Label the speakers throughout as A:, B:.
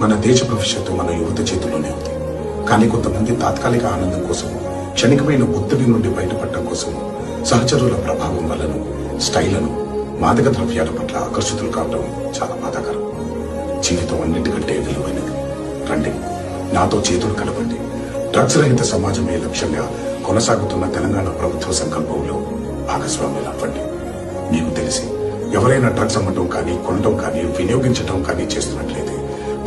A: మన దేశ భవిష్యత్తు మన యువత చేతుల్లోనే ఉంది. కానీ కొంతమంది తాత్కాలిక ఆనందం కోసం, క్షణికమైన ఒత్తిడి నుండి బయటపడటం కోసం సహచరుల ప్రభావం వల్లను, స్టైలను, మాదక ద్రవ్యాల పట్ల ఆకర్షితులు కావడం చాలా బాధాకరం. జీవితం అన్నిటికంటే విలువైనది. రండి, నాతో చేతులు కలపండి. డ్రగ్స్ రహిత సమాజమే లక్ష్యంగా కొనసాగుతున్న తెలంగాణ ప్రభుత్వ సంకల్పంలో భాగస్వాములు అవ్వండి. మీకు తెలిసి ఎవరైనా డ్రగ్స్ అమ్మటం కానీ, కొనడం కానీ, వినియోగించడం కానీ చేస్తున్నట్లయితే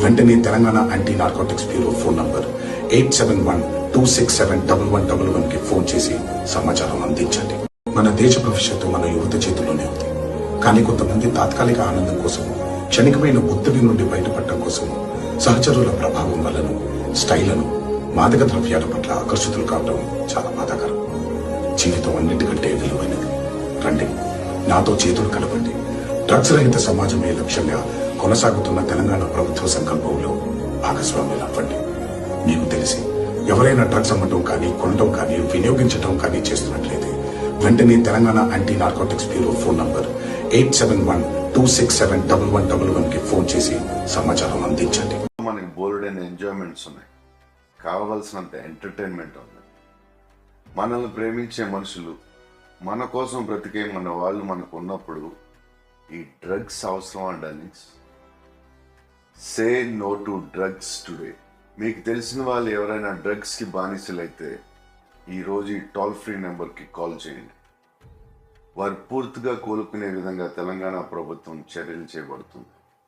A: వెంటనే Telangana anti narcotics bureau phone number 8712671111 కి ఫోన్ చేసి సమాచారం అందించండి. మన దేశ భవిష్యత్తు మన యువత చేతుల్లోనే ఉంది. కానీ కొంతమంది తాత్కాలిక ఆనందం కోసం, క్షణికమైన ఒత్తిడి నుండి బయటపడటం కోసం సహచరుల ప్రభావం వల్లను, స్టైలను, మాదక ద్రవ్యాల పట్ల ఆకర్షితులు కావడం చాలా బాధాకరం. జీవితం అన్నిటికంటే విలువైనది. రండి, నాతో చేతులు కలపండి. డ్రగ్స్ రహిత సమాజమే లక్ష్యంగా కొనసాగుతున్న తెలంగాణ ప్రభుత్వ సంకల్పంలో భాగస్వాములు అవ్వండి. మీకు తెలిసి ఎవరైనా డ్రగ్స్ అమ్మటం కానీ, కొనడం కానీ, వినియోగించడం కానీ చేస్తున్నట్లయితే వెంటనే Telangana anti narcotics bureau phone number 8712671111 కి ఫోన్ చేసి సమాచారం అందించండి.
B: మనకి బోల్డైన ఎంజాయ్మెంట్స్ ఉన్నాయి, కావలసినంత ఎంటర్టైన్మెంట్ ఉంది. మనల్ని ప్రేమించే మనుషులు, మన కోసం బ్రతికే మన వాళ్ళు మనకు ఉన్నప్పుడు ఈ డ్రగ్స్ అవసరం darlings. Say no to drugs today. మీకు తెలిసిన వాళ్ళు ఎవరైనా డ్రగ్స్కి బానిసలైతే ఈరోజు ఈ టోల్ ఫ్రీ నెంబర్కి కాల్ చేయండి. వారు పూర్తిగా కోలుకునే విధంగా తెలంగాణ ప్రభుత్వం చర్యలు చేపడుతుంది.